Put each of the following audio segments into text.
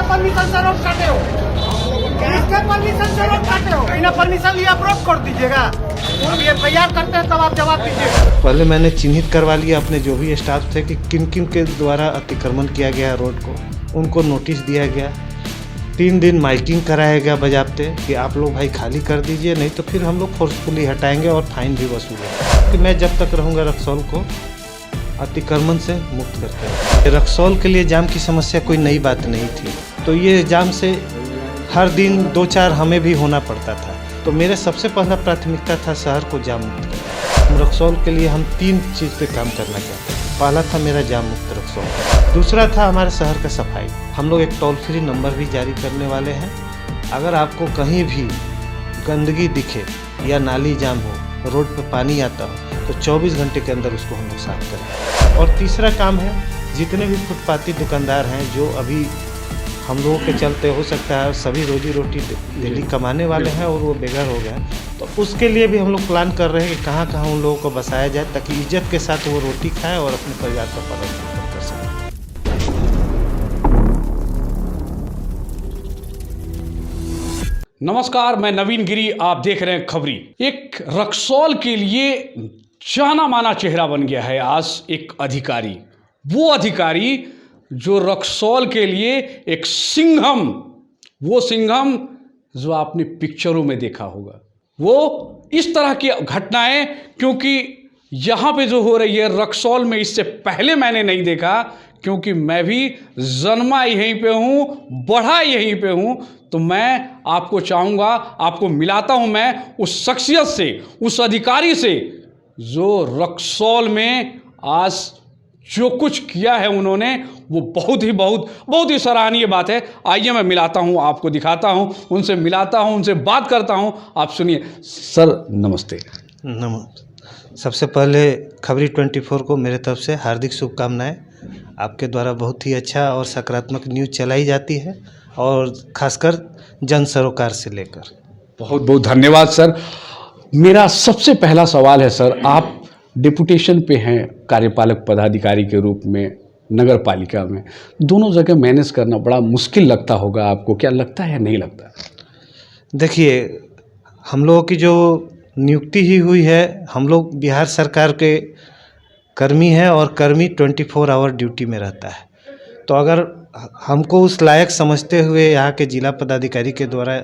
Permission से road काटे हो? किसके परमिशन से रोड काटे हो? बिना परमिशन लिए आप रोड कर दीजिएगा। अभी एफआईआर करते हैं तब आप जवाब दीजिएगा। पहले मैंने चिन्हित करवा लिया अपने जो भी स्टाफ थे कि किन किन के द्वारा अतिक्रमण किया गया रोड को, उनको नोटिस दिया गया। 3 दिन माइकिंग कराया गया बजाते कि आप लोग भाई खाली कर दीजिए, नहीं तो फिर हम लोग फोर्सफुली हटाएंगे और फाइन भी वसूलेंगे। कि मैं जब तक रहूँगा रक्सौल को अतिक्रमण से मुक्त करके। रक्सौल के लिए जाम की समस्या कोई नई बात नहीं थी, तो ये जाम से हर दिन 2-4 हमें भी होना पड़ता था। तो मेरे सबसे पहला प्राथमिकता था शहर को जाम मुक्त करना। रक्सौल के लिए हम 3 चीज़ पे काम करना चाहते हैं। पहला था मेरा जाम मुक्त रक्सौल, दूसरा था हमारे शहर का सफाई। हम लोग एक टोल फ्री नंबर भी जारी करने वाले हैं। अगर आपको कहीं भी गंदगी दिखे या नाली जाम हो, रोड पे पानी आता हो, तो 24 घंटे के अंदर उसको हम लोग साफ करें। और तीसरा काम है, जितने भी फुटपाती दुकानदार हैं जो अभी हम लोगों के चलते हो सकता है सभी रोजी रोटी डेली कमाने वाले हैं और वो बेघर हो गए, तो उसके लिए भी हम लोग प्लान कर रहे हैं कि कहाँ कहाँ उन लोगों को बसाया जाए ताकि इज्जत के साथ वो रोटी खाएं और अपने परिवार का पालन कर सकें। नमस्कार, मैं नवीन गिरी, आप देख रहे हैं खबरी। एक रक्सौल के लिए जाना माना चेहरा बन गया है आज एक अधिकारी। वो अधिकारी जो रक्सौल के लिए एक सिंघम, वो सिंघम जो आपने पिक्चरों में देखा होगा। वो इस तरह की घटनाएं, क्योंकि यहाँ पे जो हो रही है रक्सौल में, इससे पहले मैंने नहीं देखा, क्योंकि मैं भी जन्मा यहीं पे हूँ, बढ़ा यहीं पे हूँ। तो मैं आपको चाहूँगा, आपको मिलाता हूँ मैं उस शख्सियत से, उस अधिकारी से जो रक्सौल में आज जो कुछ किया है उन्होंने, वो बहुत ही सराहनीय बात है। आइए मैं मिलाता हूँ, आपको दिखाता हूँ, उनसे मिलाता हूँ, उनसे बात करता हूँ। आप सुनिए। सर नमस्ते। नमस्ते। सबसे पहले खबरी 24 को मेरे तरफ से हार्दिक शुभकामनाएं। आपके द्वारा बहुत ही अच्छा और सकारात्मक न्यूज़ चलाई जाती है, और खासकर जन सरोकार से लेकर। बहुत बहुत धन्यवाद सर। मेरा सबसे पहला सवाल है सर, आप डिप्यूटेशन पे हैं कार्यपालक पदाधिकारी के रूप में नगर पालिका में, दोनों जगह मैनेज करना बड़ा मुश्किल लगता होगा आपको, क्या लगता है, नहीं लगता? देखिए, हम लोगों की जो नियुक्ति ही हुई है, हम लोग बिहार सरकार के कर्मी हैं और कर्मी 24 आवर ड्यूटी में रहता है। तो अगर हमको उस लायक समझते हुए यहाँ के जिला पदाधिकारी के द्वारा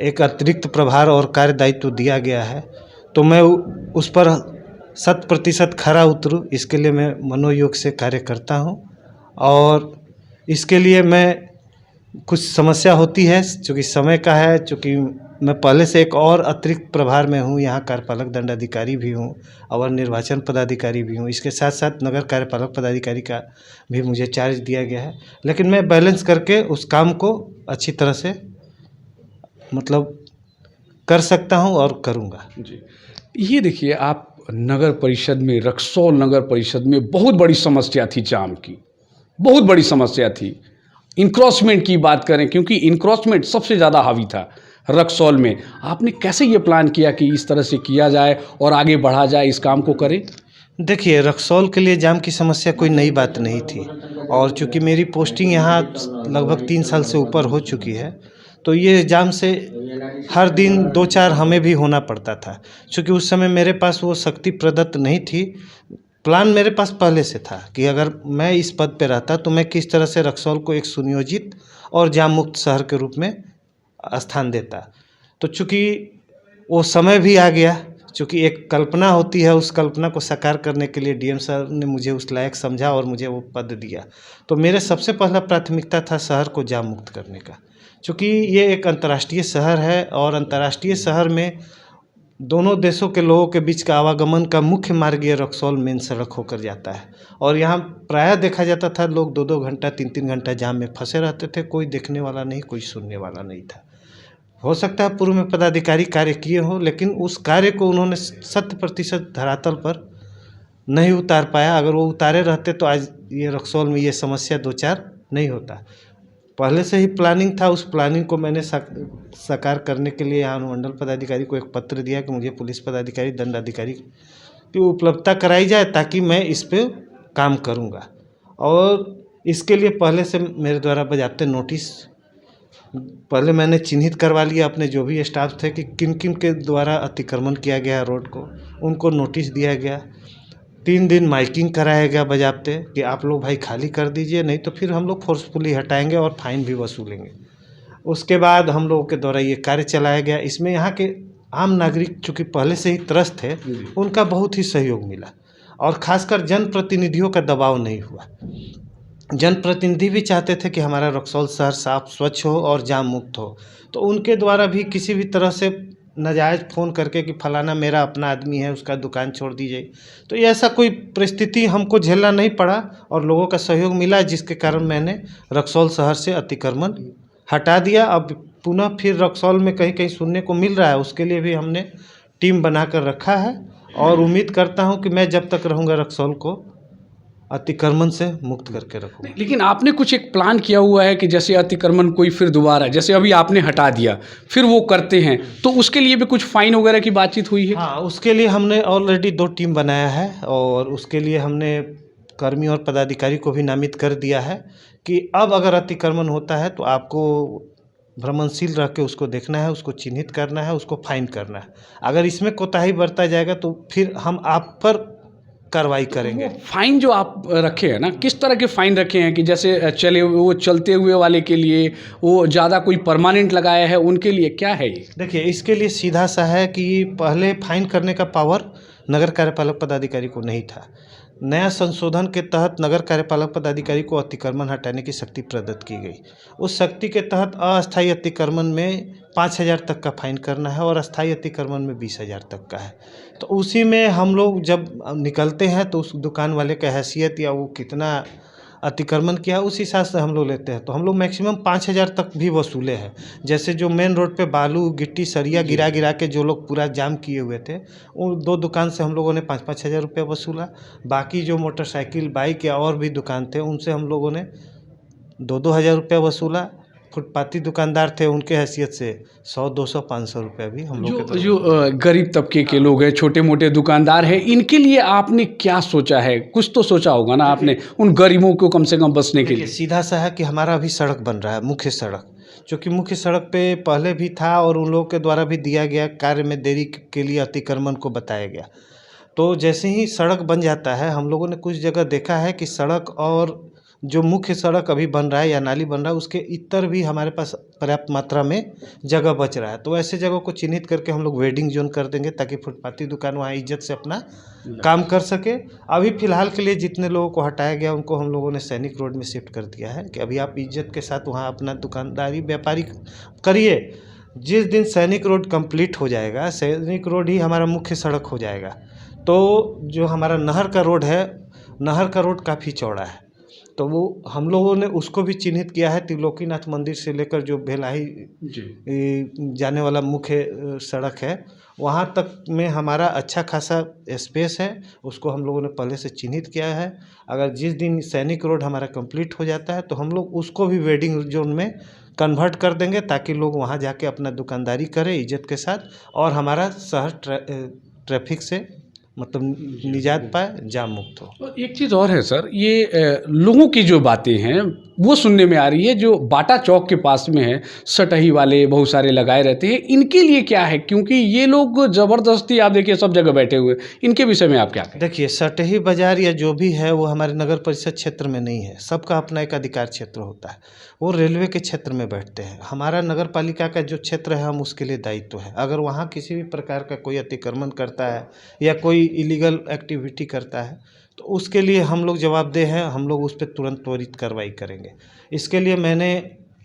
एक अतिरिक्त प्रभार और कार्य दायित्व दिया गया है, तो मैं उस पर 100% खरा उतरूँ, इसके लिए मैं मनोयोग से कार्य करता हूँ। और इसके लिए मैं कुछ समस्या होती है, चूँकि समय का है, चूँकि मैं पहले से एक और अतिरिक्त प्रभार में हूँ, यहाँ कार्यपालक दंडाधिकारी भी हूँ और निर्वाचन पदाधिकारी भी हूँ। इसके साथ साथ नगर कार्यपालक पदाधिकारी का भी मुझे चार्ज दिया गया है, लेकिन मैं बैलेंस करके उस काम को अच्छी तरह से मतलब कर सकता हूँ और करूँगा जी। ये देखिए, आप नगर परिषद में, रक्सौल नगर परिषद में बहुत बड़ी समस्या थी जाम की, बहुत बड़ी समस्या थी। इंक्रोचमेंट की बात करें, क्योंकि इंक्रोचमेंट सबसे ज़्यादा हावी था रक्सौल में। आपने कैसे ये प्लान किया कि इस तरह से किया जाए और आगे बढ़ा जाए, इस काम को करें? देखिए, रक्सौल के लिए जाम की समस्या कोई नई बात नहीं थी, और चूँकि मेरी पोस्टिंग यहाँ लगभग 3 साल से ऊपर हो चुकी है, तो ये जाम से हर दिन 2-4 हमें भी होना पड़ता था। चूँकि उस समय मेरे पास वो शक्ति प्रदत्त नहीं थी। प्लान मेरे पास पहले से था कि अगर मैं इस पद पे रहता तो मैं किस तरह से रक्सौल को एक सुनियोजित और जाम मुक्त शहर के रूप में स्थान देता। तो चूँकि वो समय भी आ गया, चूँकि एक कल्पना होती है, उस कल्पना को साकार करने के लिए डीएम सर ने मुझे उस लायक समझा और मुझे वो पद दिया। तो मेरे सबसे पहला प्राथमिकता था शहर को जाम मुक्त करने का, चूँकि ये एक अंतर्राष्ट्रीय शहर है और अंतर्राष्ट्रीय शहर में दोनों देशों के लोगों के बीच का आवागमन का मुख्य मार्ग ये रक्सौल मेन सड़क होकर जाता है। और यहाँ प्रायः देखा जाता था लोग 2-2 घंटा 3-3 घंटा जाम में फंसे रहते थे, कोई देखने वाला नहीं, कोई सुनने वाला नहीं था। हो सकता है पूर्व में पदाधिकारी कार्य किए हों, लेकिन उस कार्य को उन्होंने 100% धरातल पर नहीं उतार पाया। अगर वो उतारे रहते तो आज ये रक्सौल में ये समस्या 2-4 नहीं होता। पहले से ही प्लानिंग था, उस प्लानिंग को मैंने साकार करने के लिए यहाँ अनुमंडल पदाधिकारी को एक पत्र दिया कि मुझे पुलिस पदाधिकारी दंडाधिकारी की उपलब्धता कराई जाए ताकि मैं इस पे काम करूँगा। और इसके लिए पहले से मेरे द्वारा बजाते नोटिस पहले मैंने चिन्हित करवा लिया अपने जो भी स्टाफ थे कि किन किन के द्वारा अतिक्रमण किया गया रोड को, उनको नोटिस दिया गया। 3 दिन माइकिंग कराया गया बजाते कि आप लोग भाई खाली कर दीजिए, नहीं तो फिर हम लोग फोर्सफुली हटाएंगे और फाइन भी वसूलेंगे। उसके बाद हम लोगों के द्वारा ये कार्य चलाया गया। इसमें यहाँ के आम नागरिक चूँकि पहले से ही त्रस्त थे, उनका बहुत ही सहयोग मिला और ख़ासकर जनप्रतिनिधियों का दबाव नहीं हुआ। जनप्रतिनिधि भी चाहते थे कि हमारा रक्सौल शहर साफ स्वच्छ हो और जाम मुक्त हो, तो उनके द्वारा भी किसी भी तरह से नाजायज़ फ़ोन करके कि फलाना मेरा अपना आदमी है, उसका दुकान छोड़ दीजिए, तो ये ऐसा कोई परिस्थिति हमको झेलना नहीं पड़ा और लोगों का सहयोग मिला, जिसके कारण मैंने रक्सौल शहर से अतिक्रमण हटा दिया। अब पुनः फिर रक्सौल में कहीं कहीं सुनने को मिल रहा है, उसके लिए भी हमने टीम बनाकर रखा है और उम्मीद करता हूं कि मैं जब तक रहूंगा रक्सौल को अतिक्रमण से मुक्त करके रखूँगा। लेकिन आपने कुछ एक प्लान किया हुआ है कि जैसे अतिक्रमण कोई फिर दोबारा, जैसे अभी आपने हटा दिया फिर वो करते हैं, तो उसके लिए भी कुछ फाइन वगैरह की बातचीत हुई है? हाँ, उसके लिए हमने ऑलरेडी 2 टीम बनाया है और उसके लिए हमने कर्मी और पदाधिकारी को भी नामित कर दिया है कि अब अगर अतिक्रमण होता है तो आपको भ्रमणशील रह के उसको देखना है, उसको चिन्हित करना है, उसको फाइन करना है। अगर इसमें कोताही बरता जाएगा तो फिर हम आप पर कार्रवाई करेंगे। फाइन जो आप रखे हैं ना, किस तरह के फाइन रखे हैं कि जैसे चलते हुए वाले के लिए वो ज़्यादा कोई परमानेंट लगाया है, उनके लिए क्या है ये? देखिए, इसके लिए सीधा सा है कि पहले फाइन करने का पावर नगर कार्यपालक पदाधिकारी को नहीं था। नया संशोधन के तहत नगर कार्यपालक पदाधिकारी को अतिक्रमण हटाने की शक्ति प्रदत्त की गई। उस शक्ति के तहत अस्थायी अतिक्रमण में 5,000 तक का फाइन करना है और अस्थायी अतिक्रमण में 20,000 तक का है। तो उसी में हम लोग जब निकलते हैं तो उस दुकान वाले का हैसियत या वो कितना अतिक्रमण किया उस हिसाब से हम लोग लेते हैं। तो हम लोग मैक्सिमम 5,000 तक भी वसूले हैं। जैसे जो मेन रोड पे बालू गिट्टी सरिया गिरा के जो लोग पूरा जाम किए हुए थे, उन 2 दुकान से हम लोगों ने 5-5 हज़ार रुपये वसूला। बाकी जो मोटरसाइकिल बाइक या और भी दुकान थे उनसे हम लोगों ने 2-2 हज़ार रुपये वसूला। फुटपाती दुकानदार थे, उनके हैसियत से 100, 200, 500 रुपये भी हम लोग जो गरीब तबके के लोग हैं, छोटे मोटे दुकानदार हैं, इनके लिए आपने क्या सोचा है? कुछ तो सोचा होगा ना आपने, उन गरीबों को कम से कम बचने के लिए। सीधा सा है कि हमारा अभी सड़क बन रहा है, मुख्य सड़क, जो कि मुख्य सड़क पे पहले भी था और उन लोगों के द्वारा भी दिया गया कार्य में देरी के लिए अतिक्रमण को बताया गया। तो जैसे ही सड़क बन जाता है, हम लोगों ने कुछ जगह देखा है कि सड़क और जो मुख्य सड़क अभी बन रहा है या नाली बन रहा है उसके इतर भी हमारे पास पर्याप्त मात्रा में जगह बच रहा है। तो ऐसे जगह को चिन्हित करके हम लोग वेडिंग जोन कर देंगे ताकि फुटपाती दुकान वहाँ इज्जत से अपना काम कर सके। अभी फ़िलहाल के लिए जितने लोगों को हटाया गया उनको हम लोगों ने सैनिक रोड में शिफ्ट कर दिया है कि अभी आप इज्जत के साथ वहाँ अपना दुकानदारी व्यापारी करिए। जिस दिन सैनिक रोड कंप्लीट हो जाएगा, सैनिक रोड ही हमारा मुख्य सड़क हो जाएगा, तो जो हमारा नहर का रोड है, नहर का रोड काफ़ी चौड़ा है, तो वो हम लोगों ने उसको भी चिन्हित किया है। त्रिलोकीनाथ मंदिर से लेकर जो भेलाई जाने वाला मुख्य सड़क है वहाँ तक में हमारा अच्छा खासा स्पेस है, उसको हम लोगों ने पहले से चिन्हित किया है। अगर जिस दिन सैनिक रोड हमारा कंप्लीट हो जाता है तो हम लोग उसको भी वेडिंग जोन में कन्वर्ट कर देंगे ताकि लोग वहाँ जाके अपना दुकानदारी करें इज्जत के साथ और हमारा शहर ट्रैफिक से मतलब निजात पाए, जाम मुक्त हो। एक चीज़ और है सर, ये लोगों की जो बातें हैं वो सुनने में आ रही है, जो बाटा चौक के पास में है, सटही वाले बहुत सारे लगाए रहते हैं, इनके लिए क्या है? क्योंकि ये लोग ज़बरदस्ती, आप देखिए सब जगह बैठे हुए, इनके विषय में आप क्या कहें? देखिए, सटही बाज़ार या जो भी है वो हमारे नगर परिषद क्षेत्र में नहीं है। सबका अपना एक अधिकार क्षेत्र होता है, वो रेलवे के क्षेत्र में बैठते हैं। हमारा नगर पालिका का जो क्षेत्र है हम उसके लिए दायित्व है। अगर वहाँ किसी भी प्रकार का कोई अतिक्रमण करता है या कोई इलीगल एक्टिविटी करता है तो उसके लिए हम लोग जवाबदेह हैं, हम लोग उस पर तुरंत त्वरित कार्रवाई करेंगे। इसके लिए मैंने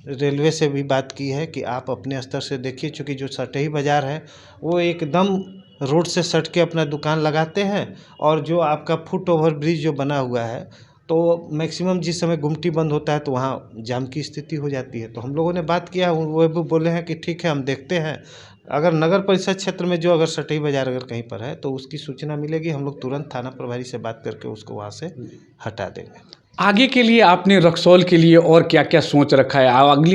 रेलवे से भी बात की है कि आप अपने स्तर से देखिए, चूँकि जो सटही बाज़ार है वो एकदम रोड से सट के अपना दुकान लगाते हैं और जो आपका फुट ओवर ब्रिज जो बना हुआ है तो मैक्सिमम जिस समय गुमटी बंद होता है तो वहाँ जाम की स्थिति हो जाती है। तो हम लोगों ने बात किया, वो भी बोले हैं कि ठीक है हम देखते हैं, अगर नगर परिषद क्षेत्र में जो अगर सटही बाज़ार अगर कहीं पर है तो उसकी सूचना मिलेगी, हम लोग तुरंत थाना प्रभारी से बात करके उसको वहाँ से हटा देंगे। आगे के लिए आपने रक्सौल के लिए और क्या क्या सोच रखा है?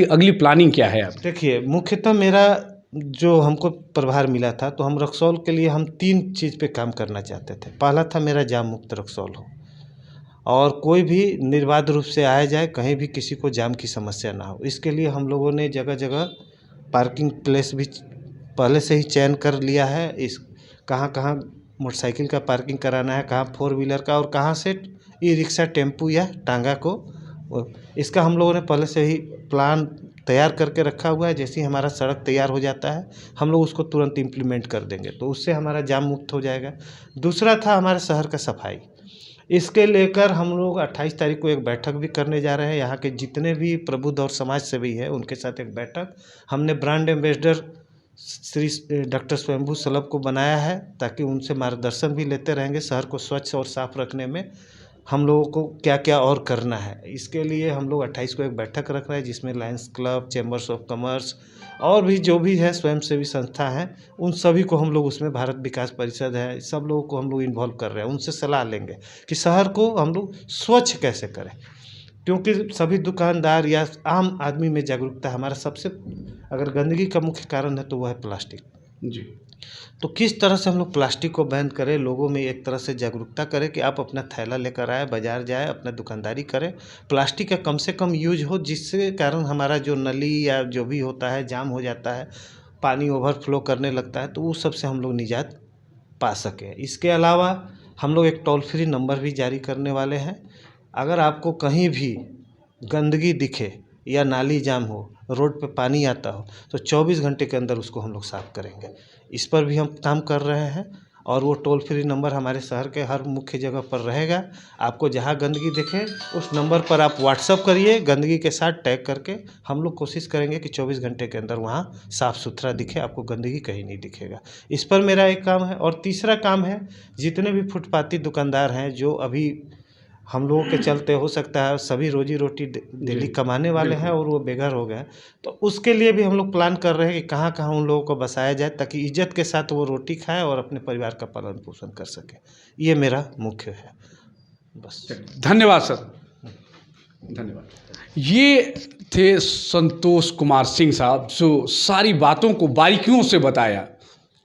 अगली प्लानिंग क्या है? देखिए, मुख्यतः मेरा जो हमको प्रभार मिला था तो हम रक्सौल के लिए हम 3 चीज़ पे काम करना चाहते थे। पहला था मेरा जाम मुक्त रक्सौल हो और कोई भी निर्बाध रूप से आया जाए, कहीं भी किसी को जाम की समस्या ना हो। इसके लिए हम लोगों ने जगह जगह पार्किंग प्लेस भी पहले से ही चयन कर लिया है। इस कहाँ मोटरसाइकिल का पार्किंग कराना है, कहाँ 4 व्हीलर का, और कहाँ से ई रिक्शा, टेम्पू या टांगा को, इसका हम लोगों ने पहले से ही प्लान तैयार करके रखा हुआ है। जैसे ही हमारा सड़क तैयार हो जाता है, हम लोग उसको तुरंत इम्प्लीमेंट कर देंगे, तो उससे हमारा जाम मुक्त हो जाएगा। दूसरा था हमारे शहर का सफाई। इसके लेकर हम लोग 28 तारीख को एक बैठक भी करने जा रहे हैं। यहाँ के जितने भी प्रबुद्ध और समाज सेवी हैं, उनके साथ एक बैठक हमने ब्रांड एम्बेसडर श्री डॉक्टर स्वयंभू सलभ को बनाया है, ताकि उनसे मार्गदर्शन भी लेते रहेंगे शहर को स्वच्छ और साफ रखने में हम लोगों को क्या क्या और करना है। इसके लिए हम लोग 28 को एक बैठक रख रहे हैं, जिसमें Lions club, chambers of commerce और भी जो भी है स्वयंसेवी संस्था हैं, उन सभी को हम लोग उसमें, भारत विकास परिषद है, सब लोगों को हम लोग इन्वॉल्व कर रहे हैं। उनसे सलाह लेंगे कि शहर को हम लोग स्वच्छ कैसे करें, क्योंकि सभी दुकानदार या आम आदमी में जागरूकता हमारा सबसे, अगर गंदगी का मुख्य कारण है तो वह है प्लास्टिक जी। तो किस तरह से हम लोग प्लास्टिक को बैन करें, लोगों में एक तरह से जागरूकता करें कि आप अपना थैला लेकर आए, बाजार जाए, अपना दुकानदारी करें, प्लास्टिक का कम से कम यूज हो, जिससे कारण हमारा जो नली या जो भी होता है जाम हो जाता है, पानी ओवरफ्लो करने लगता है, तो उस सब से हम लोग निजात पा सकें। इसके अलावा हम लोग एक टोल फ्री नंबर भी जारी करने वाले हैं। अगर आपको कहीं भी गंदगी दिखे या नाली जाम हो, रोड पे पानी आता हो, तो 24 घंटे के अंदर उसको हम लोग साफ़ करेंगे। इस पर भी हम काम कर रहे हैं, और वो टोल फ्री नंबर हमारे शहर के हर मुख्य जगह पर रहेगा। आपको जहाँ गंदगी दिखे उस नंबर पर आप व्हाट्सअप करिए, गंदगी के साथ टैग करके। हम लोग कोशिश करेंगे कि 24 घंटे के अंदर वहाँ साफ़ सुथरा दिखे, आपको गंदगी कहीं नहीं दिखेगा। इस पर मेरा एक काम है। और तीसरा काम है, जितने भी फुटपाती दुकानदार हैं जो अभी हम लोगों के चलते हो सकता है सभी रोजी रोटी डेली कमाने वाले हैं और वो बेघर हो गए, तो उसके लिए भी हम लोग प्लान कर रहे हैं कि कहाँ कहाँ उन लोगों को बसाया जाए, ताकि इज्जत के साथ वो रोटी खाएं और अपने परिवार का पालन पोषण कर सके। ये मेरा मुख्य है। बस धन्यवाद सर, धन्यवाद। ये थे संतोष कुमार सिंह साहब, जो सारी बातों को बारीकियों से बताया,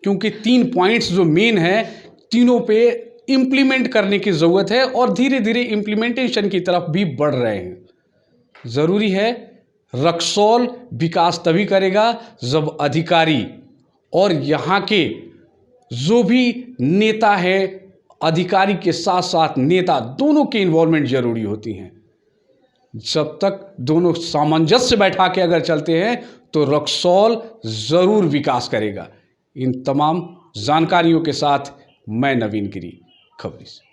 क्योंकि 3 पॉइंट्स जो मेन है, तीनों पे इम्प्लीमेंट करने की ज़रूरत है और धीरे धीरे इम्प्लीमेंटेशन की तरफ भी बढ़ रहे हैं। ज़रूरी है, रक्सौल विकास तभी करेगा जब अधिकारी और यहाँ के जो भी नेता है, अधिकारी के साथ साथ नेता, दोनों की इन्वॉल्वमेंट ज़रूरी होती हैं। जब तक दोनों सामंजस्य बैठा के अगर चलते हैं तो रक्सौल ज़रूर विकास करेगा। इन तमाम जानकारियों के साथ मैं नवीन गिरी, खबरी से।